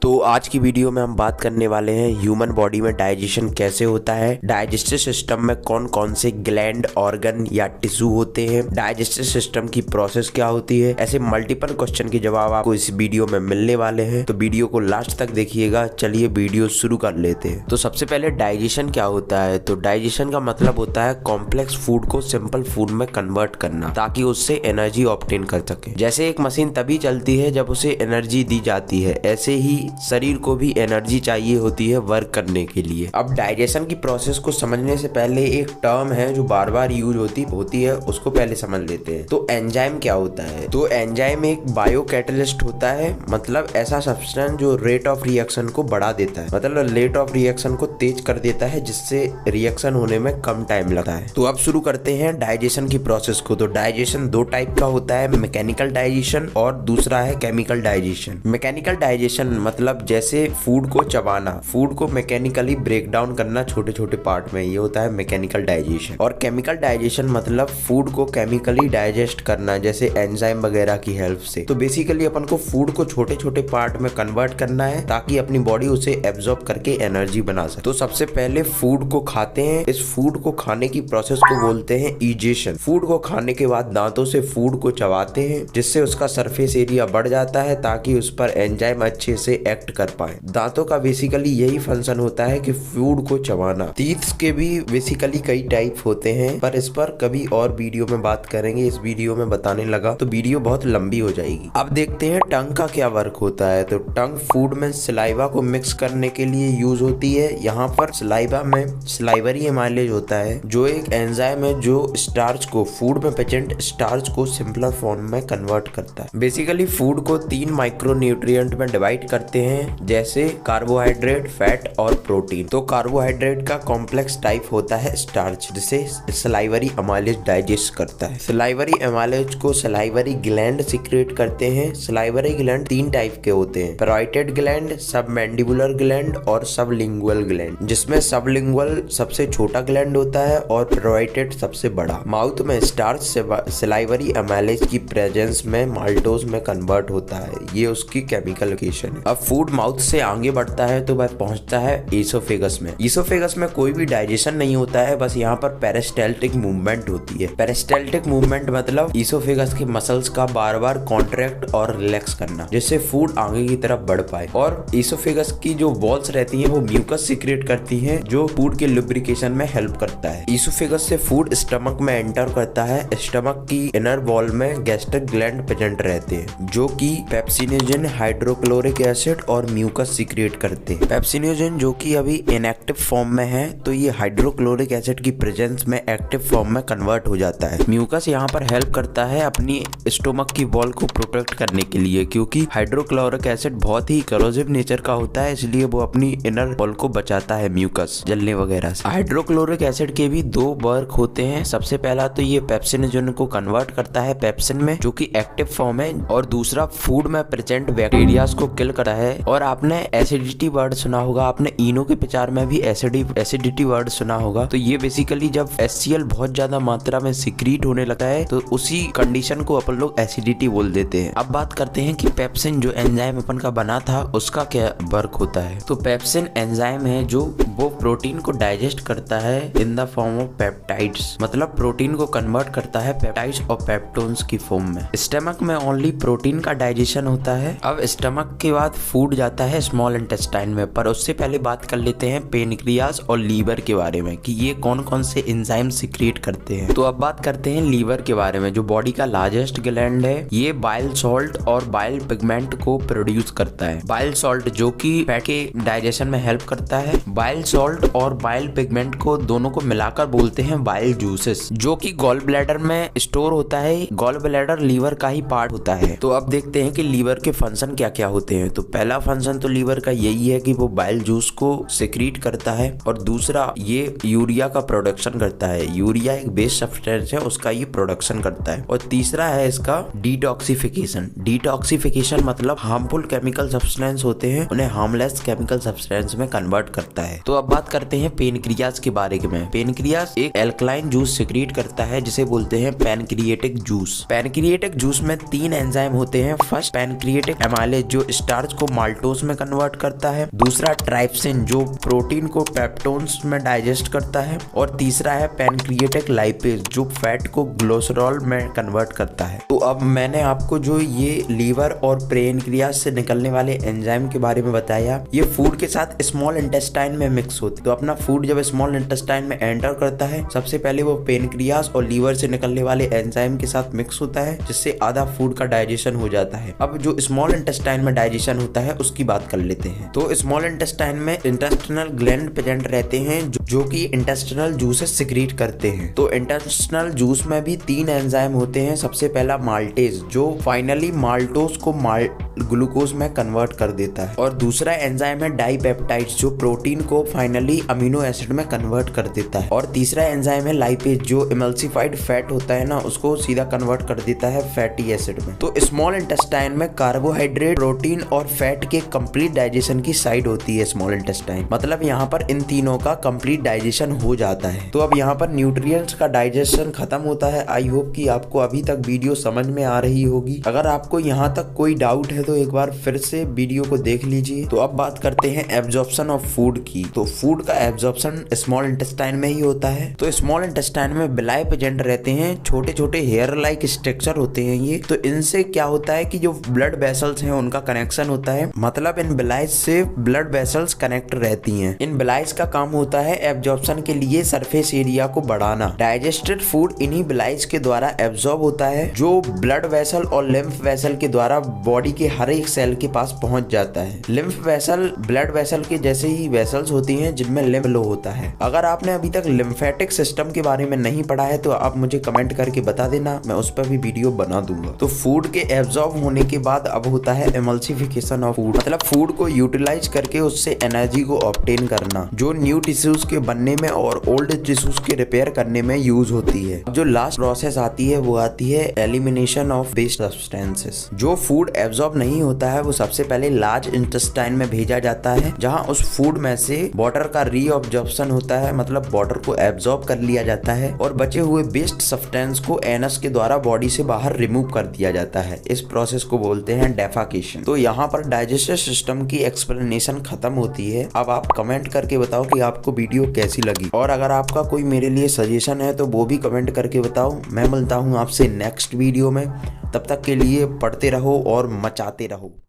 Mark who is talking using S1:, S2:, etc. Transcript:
S1: तो आज की वीडियो में हम बात करने वाले हैं ह्यूमन बॉडी में डाइजेशन कैसे होता है, डाइजेस्टिव सिस्टम में कौन कौन से ग्लैंड, ऑर्गन या टिश्यू होते हैं, डाइजेस्टिव सिस्टम की प्रोसेस क्या होती है। ऐसे मल्टीपल क्वेश्चन के जवाब आपको इस वीडियो में मिलने वाले हैं, तो वीडियो को लास्ट तक देखिएगा। चलिए वीडियो शुरू कर लेते हैं। तो सबसे पहले डाइजेशन क्या होता है, तो डाइजेशन का मतलब होता है कॉम्प्लेक्स फूड को सिंपल फूड में कन्वर्ट करना ताकि उससे एनर्जी ऑब्टेन कर सके। जैसे एक मशीन तभी चलती है जब उसे एनर्जी दी जाती है, ऐसे ही शरीर को भी एनर्जी चाहिए होती है वर्क करने के लिए। अब डाइजेशन की प्रोसेस को समझने से पहले एक टर्म है जो बार बार यूज होती है, उसको पहले समझ लेते हैं। तो एंजाइम क्या होता है, तो एंजाइम एक बायो कैटलिस्ट होता है, मतलब ऐसा सब्सटेंस जो रेट ऑफ रिएक्शन को बढ़ा देता है, मतलब रेट ऑफ रिएक्शन को तेज कर देता है, जिससे रिएक्शन होने में कम टाइम लगता है। तो अब शुरू करते हैं डाइजेशन की प्रोसेस को। तो डाइजेशन दो टाइप का होता है, मैकेनिकल डाइजेशन और दूसरा है केमिकल डाइजेशन। मैकेनिकल डाइजेशन मतलब जैसे फूड को चबाना, फूड को मैकेनिकली ब्रेक डाउन करना छोटे छोटे पार्ट में, ये होता है मैकेनिकल डाइजेशन। और केमिकल डाइजेशन मतलब फूड को केमिकली डाइजेस्ट करना, जैसे एंजाइम वगैरह की हेल्प से। तो बेसिकली अपन को फूड को छोटे छोटे पार्ट में कन्वर्ट करना है ताकि अपनी बॉडी उसे एब्जॉर्ब करके एनर्जी बना सके। तो सबसे पहले फूड को खाते हैं, इस फूड को खाने की प्रोसेस को बोलते हैं ईजेशन। फूड को खाने के बाद दांतों से फूड को चबाते हैं, जिससे उसका सरफेस एरिया बढ़ जाता है ताकि उस पर एंजाइम अच्छे से एक्ट कर पाए। दांतों का बेसिकली यही फंक्शन होता है कि फूड को चबाना। टीथ के भी बेसिकली कई टाइप होते हैं, पर इस पर कभी और वीडियो में बात करेंगे। इस वीडियो में बताने लगा तो वीडियो बहुत लंबी हो जाएगी। अब देखते हैं टंग का क्या वर्क होता है। तो टंग फूड में सलाइवा को मिक्स करने के लिए यूज होती है। यहाँ पर सलाइवा में सलाइवरी एमाइलेज होता है, जो एक एंजाइम है जो स्टार्च को, फूड में प्रेजेंट स्टार्च को सिंपलर फॉर्म में कन्वर्ट करता है। बेसिकली फूड को 3 माइक्रोन्यूट्रिएंट में डिवाइड करते हैं, जैसे कार्बोहाइड्रेट, फैट और प्रोटीन। तो कार्बोहाइड्रेट का कॉम्प्लेक्स टाइप होता है स्टार्च, जिसे सलाइवरी एमाइलेज डाइजेस्ट करता है। सलाइवरी एमाइलेज को सलाइवरी ग्लैंड सीक्रेट करते हैं। सलाइवरी ग्लैंड 3 टाइप के होते हैं, पैराइटेड ग्लैंड, सबमैंडिबुलर ग्लैंड और सबलिंगुअल ग्लैंड, जिसमें सबलिंगुअल सबसे छोटा ग्लैंड होता है और पैराइटेड सबसे बड़ा। माउथ में स्टार्च सलाइवरी एमाइलेज की प्रेजेंस में माल्टोज में कन्वर्ट होता है, ये उसकी केमिकल लोकेशन है। अब फूड माउथ से आगे बढ़ता है तो वह पहुंचता है ईसोफेगस में। ईसोफेगस में कोई भी डाइजेशन नहीं होता है, बस यहाँ पर पेरिस्टाल्टिक मूवमेंट होती है। पेरिस्टाल्टिक मूवमेंट मतलब ईसोफेगस के मसल्स का बार बार कॉन्ट्रैक्ट और रिलैक्स करना, जिससे फूड आगे की तरफ बढ़ पाए। और ईसोफेगस की जो वॉल्स रहती हैं वो म्यूकस सीक्रेट करती हैं, जो फूड के लुब्रिकेशन में हेल्प करता है। ईसोफेगस से फूड स्टमक में एंटर करता है। स्टमक की इनर वॉल में गैस्ट्रिक ग्लैंड प्रेजेंट रहते हैं, जो कि पेप्सिनोजन, हाइड्रोक्लोरिक एसिड और म्यूकस सीक्रेट करते हैं। पेप्सिनोजन जो कि अभी इनएक्टिव फॉर्म में है, तो ये हाइड्रोक्लोरिक एसिड की प्रेजेंस में एक्टिव फॉर्म में कन्वर्ट हो जाता है। म्यूकस यहाँ पर हेल्प करता है अपनी स्टोमक की वॉल को प्रोटेक्ट करने के लिए, क्योंकि हाइड्रोक्लोरिक एसिड बहुत ही करोसिव नेचर का होता है, इसलिए वो अपनी इनर वॉल को बचाता है म्यूकस जलने वगैरह से। हाइड्रोक्लोरिक एसिड के भी 2 वर्क होते हैं। सबसे पहला तो ये पेप्सिनोजन को कन्वर्ट करता है पेप्सिन में, जो कि एक्टिव फॉर्म है, और दूसरा फूड में प्रेजेंट बैक्टीरियाज को किल करता है। और आपने एसिडिटी वर्ड सुना होगा, आपने इनो के प्रचार में भी एसिडिटी वर्ड सुना होगा। तो ये बेसिकली जब HCl बहुत ज्यादा मात्रा में सिक्रीट होने लगता है, तो उसी कंडीशन को अपन लोग एसिडिटी बोल देते हैं। अब बात करते हैं कि पेप्सिन जो एंजाइम अपन का बना था, उसका क्या वर्क होता है। तो पेप्सिन एंजाइम है जो वो प्रोटीन को डाइजेस्ट करता है in the form of peptides, मतलब प्रोटीन को कन्वर्ट करता है पेप्टाइड्स और पेप्टोन्स की फॉर्म में। स्टमक में ओनली प्रोटीन का डाइजेशन होता है। अब स्टमक के बाद फूड जाता है स्मॉल इंटेस्टाइन में, पर उससे पहले बात कर लेते हैं पेनक्रियाज और लीवर के बारे में कि ये कौन कौन से एंजाइम सीक्रेट करते हैं। तो अब बात करते हैं लीवर के बारे में, जो बॉडी का लार्जेस्ट ग्लैंड है। ये बाइल सॉल्ट और बाइल पिगमेंट को प्रोड्यूस करता है। बाइल सॉल्ट जो कि फैट के डाइजेशन में हेल्प करता है। बाइल सॉल्ट और बाइल पिगमेंट को दोनों को मिलाकर बोलते हैं बाइल जूसेस, जो कि गॉल ब्लैडर में स्टोर होता है। गॉल ब्लैडर लीवर का ही पार्ट होता है। तो अब देखते हैं कि लीवर के फंक्शन क्या क्या होते हैं। तो पहला फंक्शन तो लीवर का यही है कि वो बाइल जूस को सिक्रीट करता है, और दूसरा ये यूरिया का प्रोडक्शन करता है। यूरिया एक बेस सब्सटेंस है, उसका ये प्रोडक्शन करता है। और तीसरा है इसका डिटॉक्सिफिकेशन। डिटॉक्सिफिकेशन मतलब हार्मफुल केमिकल सब्सटेंस होते हैं, उन्हें हार्मलेस केमिकल सब्सटेंस में कन्वर्ट करता है। तो अब बात करते हैं पेनक्रियाज के बारे में। पेनक्रियाज एक एल्कलाइन जूस सिक्रीट करता है, जिसे बोलते हैं पैनक्रिएटिक जूस। पैनक्रिएटिक जूस में 3 एंजाइम होते हैं। फर्स्ट पैनक्रिएटिक एमाइलेज जो स्टार्च को माल्टोज में कन्वर्ट करता है, दूसरा ट्राइप्सिन जो प्रोटीन को पेप्टोन्स में डाइजेस्ट करता है, और तीसरा है पैनक्रिएटिक लाइपेज जो फैट को ग्लिसरॉल में कन्वर्ट करता है। तो अब मैंने आपको जो ये लीवर और पैनक्रियाज से निकलने वाले एंजाइम के बारे में बताया, ये फूड के साथ स्मॉल इंटेस्टाइन में मिक्स होते। तो अपना फूड जब स्मॉल इंटेस्टाइन में एंटर करता है, सबसे पहले वो पैनक्रियाज और लीवर से निकलने वाले एंजाइम के साथ मिक्स होता है, जिससे आधा फूड का डाइजेशन हो जाता है। अब जो स्मॉल इंटेस्टाइन में डाइजेशन होता है उसकी बात कर लेते हैं। तो स्मॉल इंटेस्टाइन में इंटेस्टिनल ग्लैंड प्रेजेंट रहते हैं जो कि इंटेस्टिनल जूसेस सिक्रीट करते हैं। तो इंटेस्टिनल जूस में भी 3 एंजाइम होते हैं। सबसे पहला माल्टेज जो फाइनली माल्टोज को ग्लूकोज में कन्वर्ट कर देता है, और दूसरा एंजाइम है डाइपेप्टाइड्स जो प्रोटीन को फाइनली अमीनो एसिड में कन्वर्ट कर देता है, और तीसरा एंजाइम है लाइपेज जो इमल्सिफाइड फैट होता है ना, उसको सीधा कन्वर्ट कर देता है फैटी एसिड में। तो स्मॉल इंटेस्टाइन में कार्बोहाइड्रेट, प्रोटीन और फैट के कंप्लीट डाइजेशन की साइड होती है स्मॉल इंटेस्टाइन। मतलब यहाँ पर इन तीनों का कंप्लीट डाइजेशन हो जाता है। तो अब यहाँ पर न्यूट्रिएंट्स का डाइजेशन खत्म होता है। आई होप कि आपको अभी तक वीडियो समझ में आ रही होगी। अगर आपको यहाँ तक कोई डाउट है तो एक बार फिर से वीडियो को देख लीजिए। तो अब बात करते हैं एब्जॉर्प्शन ऑफ फूड की। तो फूड का एब्जॉर्प्शन स्मॉल इंटेस्टाइन में ही होता है। तो स्मॉल इंटेस्टाइन में बिलाई प्रेजेंट रहते हैं, छोटे छोटे हेयर लाइक स्ट्रक्चर होते हैं ये। तो इनसे क्या होता है कि जो ब्लड वेसल्स हैं उनका कनेक्शन होता है, मतलब इन बिलाइज से ब्लड वेसल्स कनेक्ट रहती हैं। इन बिलाइज का काम होता है एब्जॉर्प्शन के लिए सरफेस एरिया को बढ़ाना। डाइजेस्टेड फूड इन्हीं बिलाइज के द्वारा एब्जॉर्ब होता है, जो ब्लड वेसल और लिम्फ वेसल के द्वारा बॉडी के हर एक सेल के पास पहुंच जाता है। लिम्फ वेसल ब्लड वेसल के जैसे ही वेसल्स होती हैं जिनमें लिम्फ फ्लो होता है। अगर आपने अभी तक लिम्फेटिक सिस्टम के बारे में नहीं पढ़ा है तो आप मुझे कमेंट करके बता देना, मैं उस पर भी वीडियो बना दूंगा। तो फूड के एब्जॉर्ब होने के बाद अब होता है एमल्सिफिकेशन ऑफ फूड, मतलब फूड को यूटिलाइज करके उससे एनर्जी को ऑब्टेन करना, जो न्यू टिश्यूज के बनने में और ओल्ड टिश्यूज के रिपेयर करने में यूज होती है। जो लास्ट प्रोसेस आती है वो आती है एलिमिनेशन ऑफ वेस्ट सब्सटेंसेस। जो फूड एब्जॉर्ब नहीं होता है वो सबसे पहले लार्ज इंटेस्टाइन में भेजा जाता है, जहां उस फूड में से वाटर का रीअब्जॉर्प्शन होता है, मतलब वाटर को एब्जॉर्ब कर लिया जाता है और बचे हुए वेस्ट सब्सटेंस को एनस के द्वारा बॉडी से बाहर रिमूव कर दिया जाता है। इस प्रोसेस को बोलते हैं डेफेकेशन। तो यहाँ पर डाइजेस्टिव सिस्टम की एक्सप्लेनेशन खत्म होती है। अब आप कमेंट करके बताओ कि आपको वीडियो कैसी लगी, और अगर आपका कोई मेरे लिए सजेशन है तो वो भी कमेंट करके बताओ। मैं मिलता हूँ आपसे नेक्स्ट वीडियो में, तब तक के लिए पढ़ते रहो और मचाते रहो।